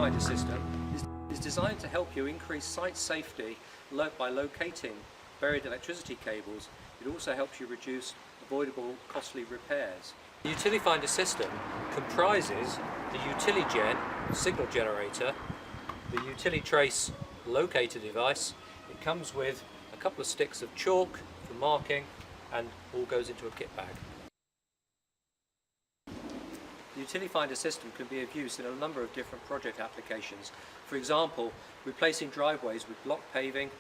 Utili-Finder system is designed to help you increase site safety by locating buried electricity cables. It also helps you reduce avoidable costly repairs. The Utili-Finder system comprises the Utili-Gen signal generator, the Utili-Trace locator device. It comes with a couple of sticks of chalk for marking and all goes into a kit bag. The Utili-Finder system can be of use in a number of different project applications. For example, replacing driveways with block paving,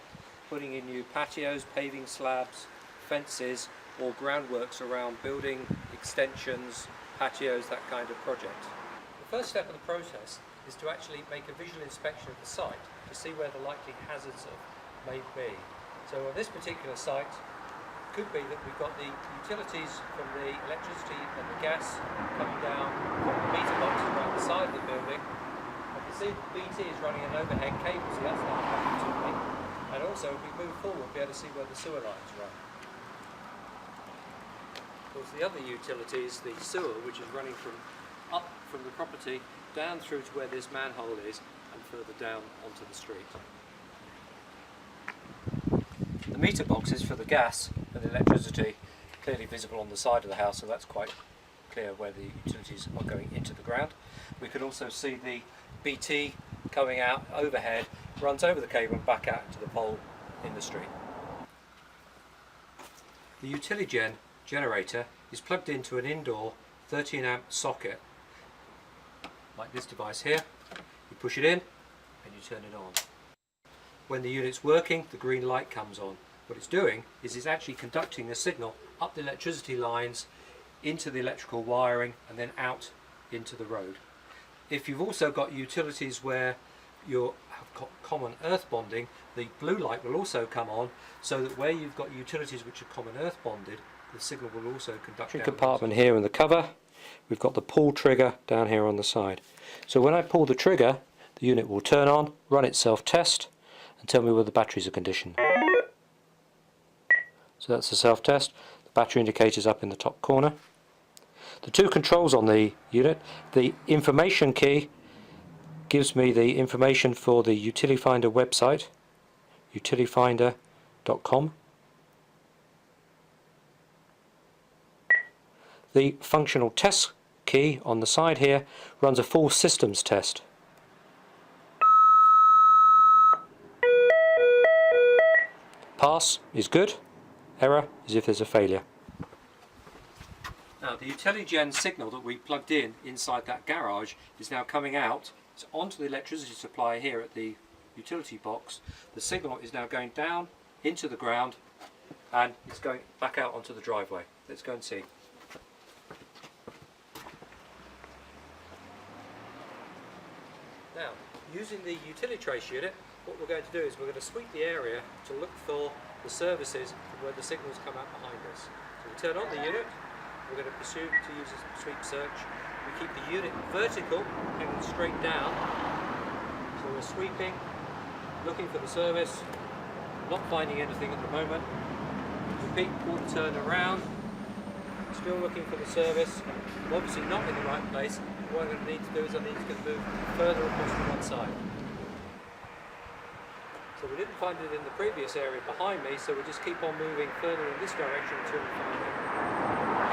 putting in new patios, paving slabs, fences or groundworks around building extensions, patios, that kind of project. The first step of the process is to actually make a visual inspection of the site to see where the likely hazards may be. So on this particular site, it could be that we've got the utilities from the electricity and the gas coming down from the meter boxes around the side of the building. I can see that BT is running an overhead cable, so that's not happening to me. And also, if we move forward, we'll be able to see where the sewer lines run. Of course, the other utilities, the sewer, which is running up from the property down through to where this manhole is and further down onto the street. The meter boxes for the gas and the electricity are clearly visible on the side of the house, so that's quite clear where the utilities are going into the ground. We can also see the BT coming out overhead, runs over the cable and back out to the pole in the street. The Utili-Gen generator is plugged into an indoor 13 amp socket like this device here. You push it in and you turn it on. When the unit's working, the green light comes on. What it's doing is it's actually conducting the signal up the electricity lines into the electrical wiring and then out into the road. If you've also got utilities where you have got common earth bonding, the blue light will also come on, so that where you've got utilities which are common earth bonded, the signal will also conduct down. Compartment here in the cover, we've got the pull trigger down here on the side. So when I pull the trigger, the unit will turn on, run its self-test and tell me whether the batteries are conditioned. So that's the self-test. The battery indicator is up in the top corner. The two controls on the unit, the information key gives me the information for the Utili-Finder website, utilifinder.com. The functional test key on the side here runs a full systems test. Pass is good, error is if there's a failure. Now the Utili-Gen signal that we plugged in inside that garage is now coming out. It's onto the electricity supply here at the utility box. The signal is now going down into the ground and it's going back out onto the driveway. Let's go and see. Now, using the Utili-Trace unit, what we're going to do is we're going to sweep the area to look for the services where the signals come out behind us. So we turn on the unit, we're going to pursue to use a sweep search. We keep the unit vertical, hanging straight down. So we're sweeping, looking for the service, not finding anything at the moment. Repeat, quarter turn around, still looking for the service. I'm obviously not in the right place. What I'm going to need to do is I need to move further across to one side. So we didn't find it in the previous area behind me, so we just keep on moving further in this direction until we find it.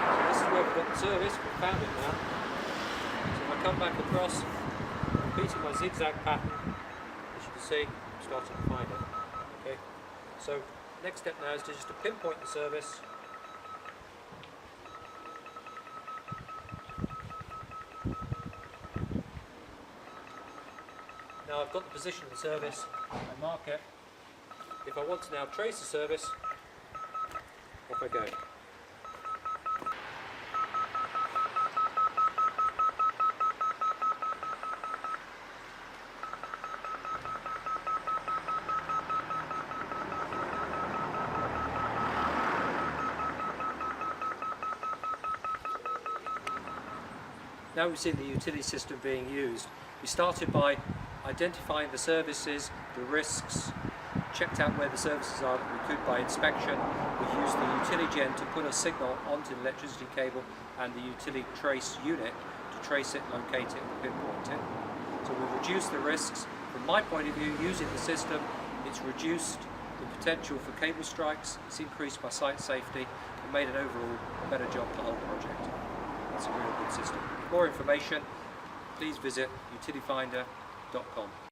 So this is where we've got the service, we've found it now. So if I come back across, repeating my zigzag pattern, as you can see, I'm starting to find it. Okay. So next step now is just to pinpoint the service. Now I've got the position of the service, I mark it. If I want to now trace the service, off I go. Now we've seen the utility system being used. We started by identifying the services, the risks, checked out where the services are that we could by inspection. We used the Utili-Gen to put a signal onto the electricity cable and the Utili-Trace unit to trace it, locate it and pinpoint it. So we've reduced the risks. From my point of view, using the system, it's reduced the potential for cable strikes, it's increased my site safety, and made an overall better job for the whole project. That's a real good system. For more information, please visit Utili-Finder.com.